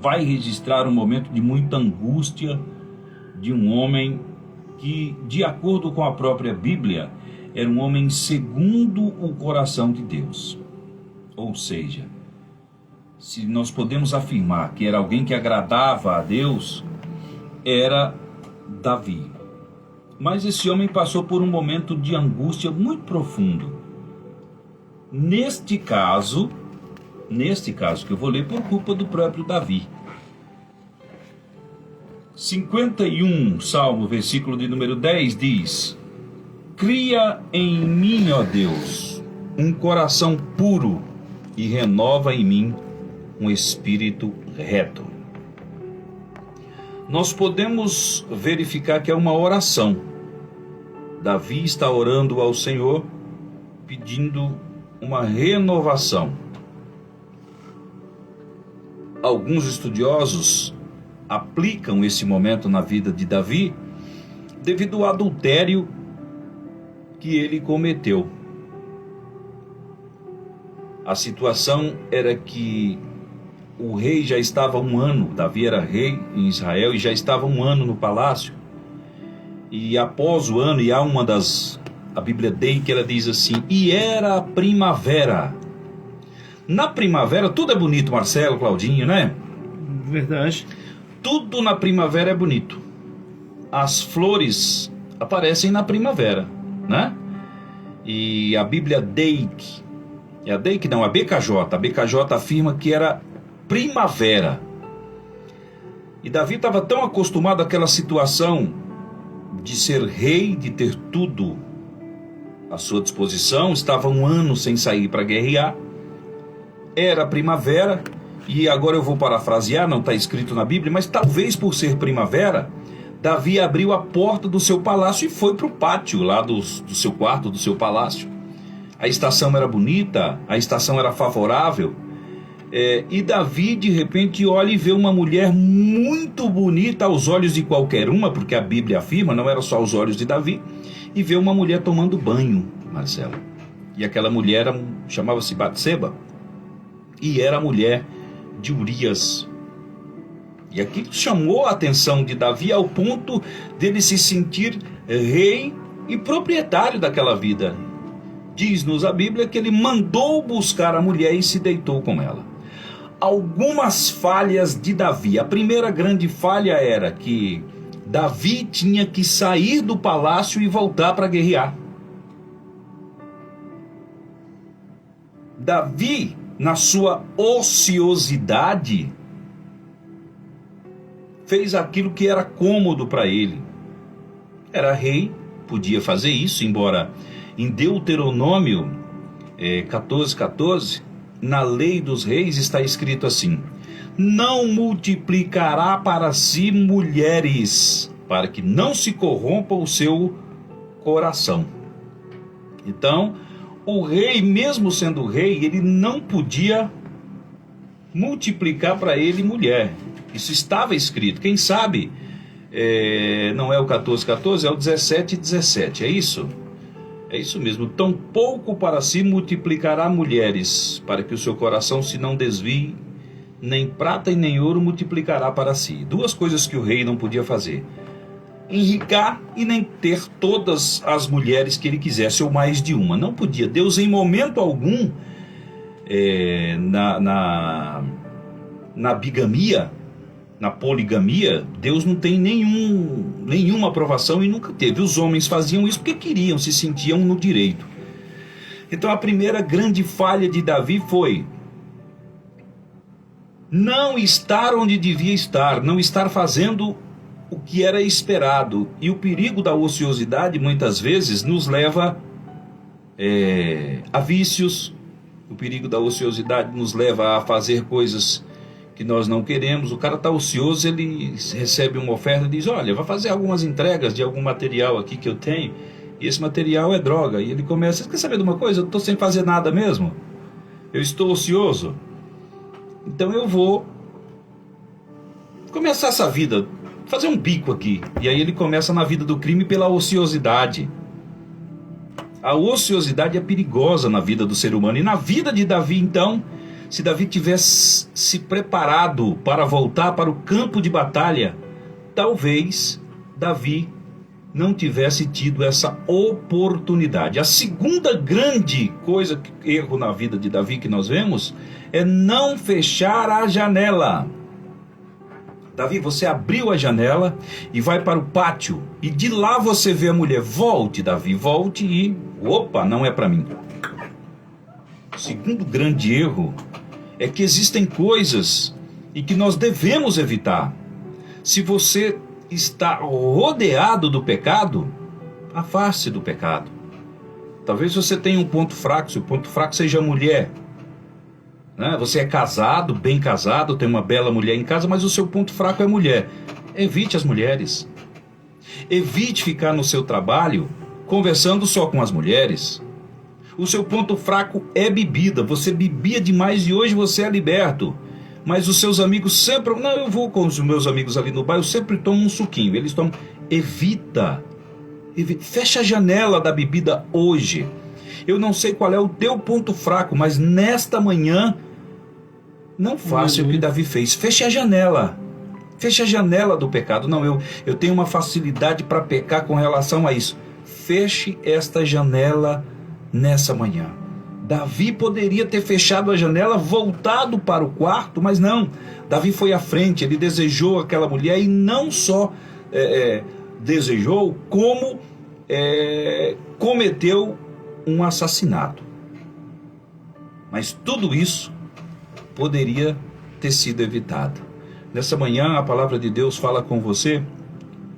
vai registrar um momento de muita angústia de um homem que, de acordo com a própria Bíblia, era um homem segundo o coração de Deus. Ou seja, se nós podemos afirmar que era alguém que agradava a Deus, era Davi. Mas esse homem passou por um momento de angústia muito profundo. Neste caso que eu vou ler por culpa do próprio Davi. 51, Salmo, versículo de número 10 diz: Cria em mim, ó Deus, um coração puro e renova em mim um espírito reto. Nós podemos verificar que é uma oração. Davi está orando ao Senhor, pedindo uma renovação. Alguns estudiosos aplicam esse momento na vida de Davi devido ao adultério que ele cometeu. A situação era que o rei já estava um ano, Davi era rei em Israel e já estava um ano no palácio. E após o ano, e há a Bíblia que ela diz assim: e era a primavera. Na primavera tudo é bonito, Marcelo, Claudinho, né? Verdade. Tudo na primavera é bonito. As flores aparecem na primavera, né? E a Bíblia a BKJ afirma que era primavera. E Davi estava tão acostumado àquela situação de ser rei, de ter tudo à sua disposição, estava um ano sem sair para guerrear, era primavera, e agora eu vou parafrasear, não está escrito na Bíblia, mas talvez por ser primavera, Davi abriu a porta do seu palácio e foi para o pátio lá do seu quarto, do seu palácio. A estação era bonita, a estação era favorável, e Davi de repente olha e vê uma mulher muito bonita aos olhos de qualquer uma, porque a Bíblia afirma, não era só aos olhos de Davi, e vê uma mulher tomando banho, Marcelo. E aquela mulher chamava-se Batseba, e era a mulher de Urias. E aquilo chamou a atenção de Davi ao ponto dele se sentir rei e proprietário daquela vida. Diz-nos a Bíblia que ele mandou buscar a mulher e se deitou com ela. Algumas falhas de Davi. A primeira grande falha era que Davi tinha que sair do palácio e voltar para guerrear. Davi, na sua ociosidade, fez aquilo que era cômodo para ele. Era rei, podia fazer isso, embora em Deuteronômio 14:14, na lei dos reis está escrito assim: não multiplicará para si mulheres, para que não se corrompa o seu coração. Então, o rei, mesmo sendo rei, ele não podia multiplicar para ele mulher. Isso estava escrito. Quem sabe não é o 14:14, é o 17:17. É isso? É isso mesmo. Tão pouco para si multiplicará mulheres, para que o seu coração se não desvie, nem prata e nem ouro multiplicará para si. Duas coisas que o rei não podia fazer: enricar e nem ter todas as mulheres que ele quisesse, ou mais de uma. Não podia. Deus, em momento algum, na bigamia, na poligamia, Deus não tem nenhuma aprovação e nunca teve. Os homens faziam isso porque queriam, se sentiam no direito. Então a primeira grande falha de Davi foi não estar onde devia estar, não estar fazendo o que era esperado. E o perigo da ociosidade muitas vezes nos leva a vícios. O perigo da ociosidade nos leva a fazer coisas que nós não queremos. O cara está ocioso, ele recebe uma oferta e diz: olha, vai fazer algumas entregas de algum material aqui que eu tenho, e esse material é droga. E ele começa: quer saber de uma coisa? Eu estou sem fazer nada mesmo, eu estou ocioso, então eu vou começar essa vida, fazer um bico aqui. E aí ele começa na vida do crime pela ociosidade. A ociosidade é perigosa na vida do ser humano. E na vida de Davi, então, Se Davi tivesse se preparado para voltar para o campo de batalha, talvez Davi não tivesse tido essa oportunidade. A segunda grande coisa, erro na vida de Davi que nós vemos, é não fechar a janela. Davi, você abriu a janela e vai para o pátio, e de lá você vê a mulher. Volte, Davi, volte e... Opa, não é para mim. O segundo grande erro é que existem coisas e que nós devemos evitar. Se você está rodeado do pecado, afaste do pecado. Talvez você tenha um ponto fraco, se o ponto fraco seja a mulher, né? Você é casado, bem casado, tem uma bela mulher em casa, mas o seu ponto fraco é mulher. Evite as mulheres. Evite ficar no seu trabalho conversando só com as mulheres. O seu ponto fraco é bebida. Você bebia demais e hoje você é liberto. Mas os seus amigos sempre... Não, eu vou com os meus amigos ali no bairro, eu sempre tomo um suquinho. Eles tomam... Evita. Fecha a janela da bebida hoje. Eu não sei qual é o teu ponto fraco, mas nesta manhã, não faça o que Davi fez. Feche a janela. Feche a janela do pecado. Não, eu tenho uma facilidade para pecar com relação a isso. Feche esta janela nessa manhã. Davi poderia ter fechado a janela, voltado para o quarto, mas não. Davi foi à frente, ele desejou aquela mulher e não só desejou, como cometeu um assassinato. Mas tudo isso poderia ter sido evitado. Nessa manhã a palavra de Deus fala com você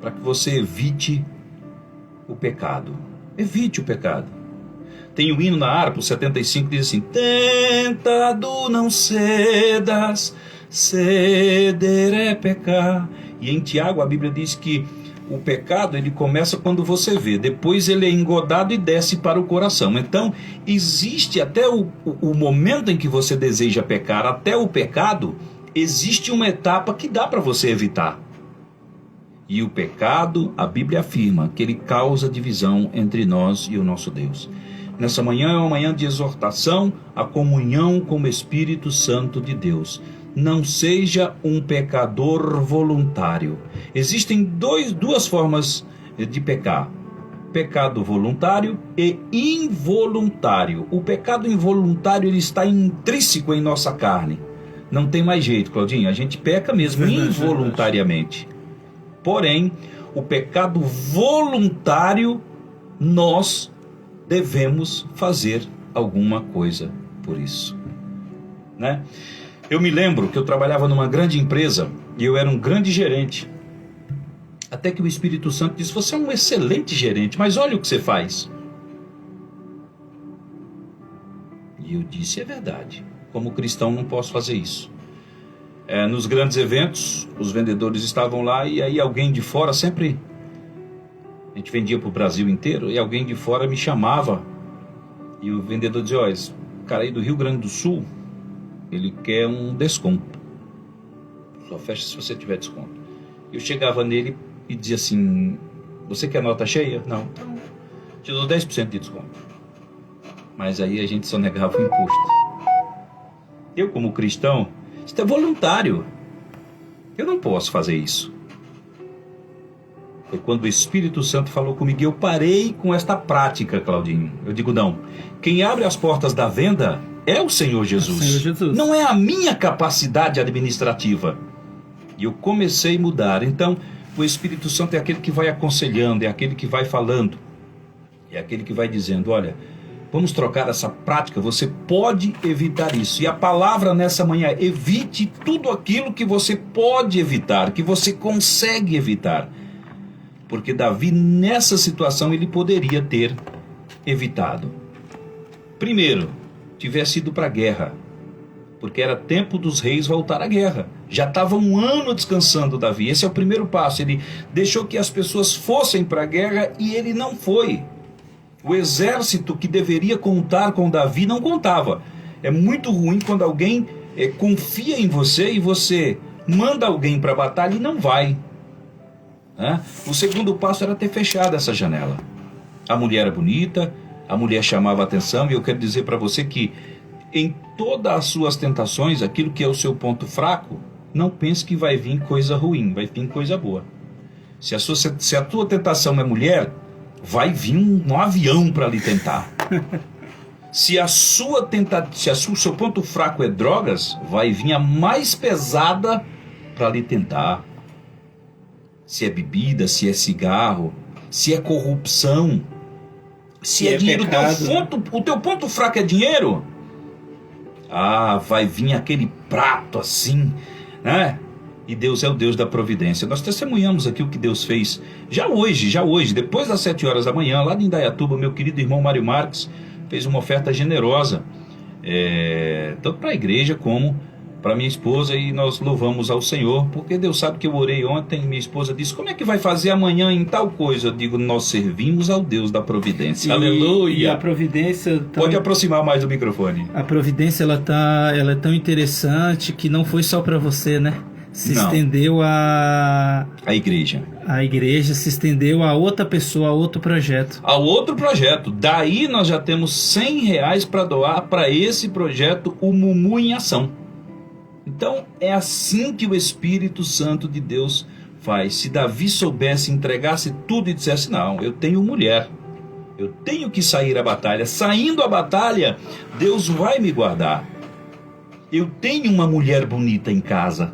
para que você evite o pecado. Evite o pecado. Tem o hino na harpa, o 75, diz assim: tentado não cedas, ceder é pecar. E em Tiago a Bíblia diz que o pecado ele começa quando você vê, depois ele é engodado e desce para o coração. Então existe até o momento em que você deseja pecar, até o pecado, existe uma etapa que dá para você evitar. E o pecado, a Bíblia afirma que ele causa divisão entre nós e o nosso Deus. Nessa manhã é uma manhã de exortação à comunhão com o Espírito Santo de Deus. Não seja um pecador voluntário. Existem duas formas de pecar: pecado voluntário e involuntário. O pecado involuntário ele está intrínseco em nossa carne. Não tem mais jeito, Claudinho. A gente peca mesmo involuntariamente. Porém, o pecado voluntário, nós devemos fazer alguma coisa por isso, né? Eu me lembro que eu trabalhava numa grande empresa e eu era um grande gerente. Até que o Espírito Santo disse: você é um excelente gerente, mas olha o que você faz. E eu disse: é verdade. Como cristão não posso fazer isso. Nos grandes eventos, os vendedores estavam lá e aí alguém de fora sempre... A gente vendia para o Brasil inteiro e alguém de fora me chamava e o vendedor dizia: olha, esse cara aí do Rio Grande do Sul, ele quer um desconto. Só fecha se você tiver desconto. Eu chegava nele e dizia assim: você quer nota cheia? Não. Então, te dou 10% de desconto. Mas aí a gente só negava o imposto. Eu, como cristão, isso é voluntário. Eu não posso fazer isso. Foi quando o Espírito Santo falou comigo e eu parei com esta prática, Claudinho. Eu digo: não, quem abre as portas da venda é o Senhor Jesus. O Senhor Jesus. Não é a minha capacidade administrativa. E eu comecei a mudar. Então, o Espírito Santo é aquele que vai aconselhando, é aquele que vai falando, é aquele que vai dizendo: olha, vamos trocar essa prática, você pode evitar isso. E a palavra nessa manhã: evite tudo aquilo que você pode evitar, que você consegue evitar. Porque Davi, nessa situação, ele poderia ter evitado. Primeiro, tivesse ido para a guerra, porque era tempo dos reis voltar à guerra. Já estava um ano descansando Davi. Esse é o primeiro passo. Ele deixou que as pessoas fossem para a guerra e ele não foi. O exército que deveria contar com Davi não contava. É muito ruim quando alguém confia em você e você manda alguém para a batalha e não vai. O segundo passo era ter fechado essa janela. A mulher era bonita, a mulher chamava a atenção, e eu quero dizer para você que em todas as suas tentações, aquilo que é o seu ponto fraco, não pense que vai vir coisa ruim, vai vir coisa boa. Se a tua tentação é mulher, vai vir um avião para lhe tentar. Se o seu ponto fraco é drogas, vai vir a mais pesada para lhe tentar. Se é bebida, se é cigarro, se é corrupção, se é dinheiro, pecado, o teu ponto fraco é dinheiro, vai vir aquele prato assim, né? E Deus é o Deus da providência. Nós testemunhamos aqui o que Deus fez já hoje, depois das 7 horas da manhã, lá de Indaiatuba, meu querido irmão Mário Marques fez uma oferta generosa, tanto para a igreja como para minha esposa, e nós louvamos ao Senhor, porque Deus sabe que eu orei ontem, minha esposa disse, como é que vai fazer amanhã em tal coisa? Eu digo, nós servimos ao Deus da providência. Aleluia! E a providência... Pode aproximar mais do microfone. A providência, ela é tão interessante que não foi só para você, né? Se estendeu a igreja. A igreja se estendeu a outra pessoa, a outro projeto. A outro projeto. Daí nós já temos R$100 para doar para esse projeto, o Mumu em Ação. Então é assim que o Espírito Santo de Deus faz. Se Davi soubesse, entregasse tudo e dissesse, não, eu tenho mulher, eu tenho que sair à batalha. Saindo à batalha, Deus vai me guardar. Eu tenho uma mulher bonita em casa,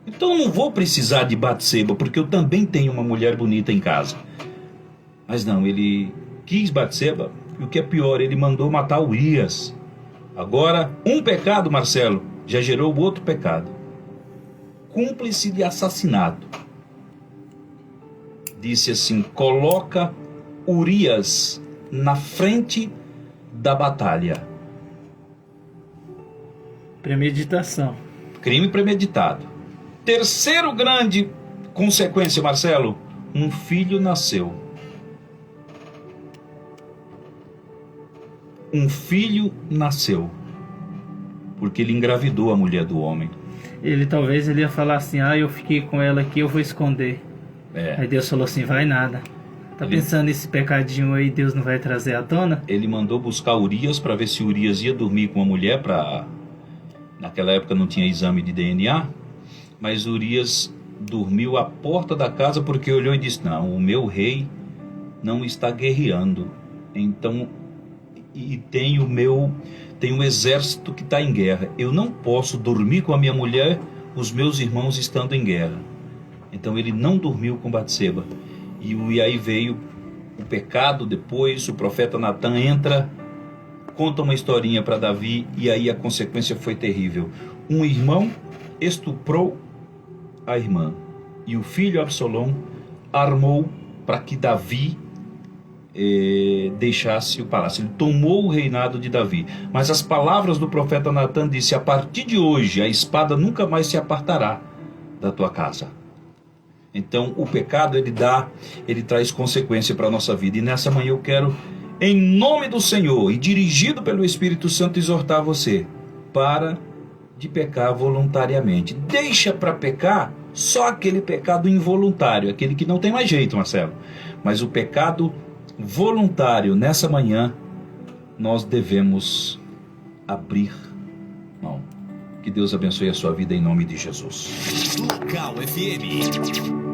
então eu não vou precisar de Batseba, porque eu também tenho uma mulher bonita em casa. Mas não, ele quis Batseba, e o que é pior, ele mandou matar Urias. Agora, um pecado, Marcelo, já gerou outro pecado. Cúmplice de assassinato. Disse assim, coloca Urias na frente da batalha. Premeditação. Crime premeditado. Terceiro grande consequência, Marcelo, um filho nasceu. Um filho nasceu. Porque ele engravidou a mulher do homem. Talvez ele ia falar assim, eu fiquei com ela aqui, eu vou esconder. Aí Deus falou assim, vai nada. Pensando nesse pecadinho aí, Deus não vai trazer à tona? Ele mandou buscar Urias para ver se Urias ia dormir com a mulher. Naquela época não tinha exame de DNA. Mas Urias dormiu à porta da casa porque olhou e disse, não, o meu rei não está guerreando. Então, tem um exército que está em guerra. Eu não posso dormir com a minha mulher, os meus irmãos estando em guerra. Então ele não dormiu com Batseba. E aí veio o pecado depois, o profeta Natan entra, conta uma historinha para Davi, e aí a consequência foi terrível. Um irmão estuprou a irmã, e o filho Absalom armou para que Davi deixasse o palácio. Ele tomou o reinado de Davi. Mas as palavras do profeta Natan disse, a partir de hoje a espada nunca mais se apartará da tua casa. Então o pecado ele traz consequência para a nossa vida. E nessa manhã eu quero, em nome do Senhor e dirigido pelo Espírito Santo, exortar você, para de pecar voluntariamente. Deixa para pecar só aquele pecado involuntário, aquele que não tem mais jeito, Marcelo. Mas o pecado voluntário, nessa manhã, nós devemos abrir mão. Que Deus abençoe a sua vida em nome de Jesus. Local FM.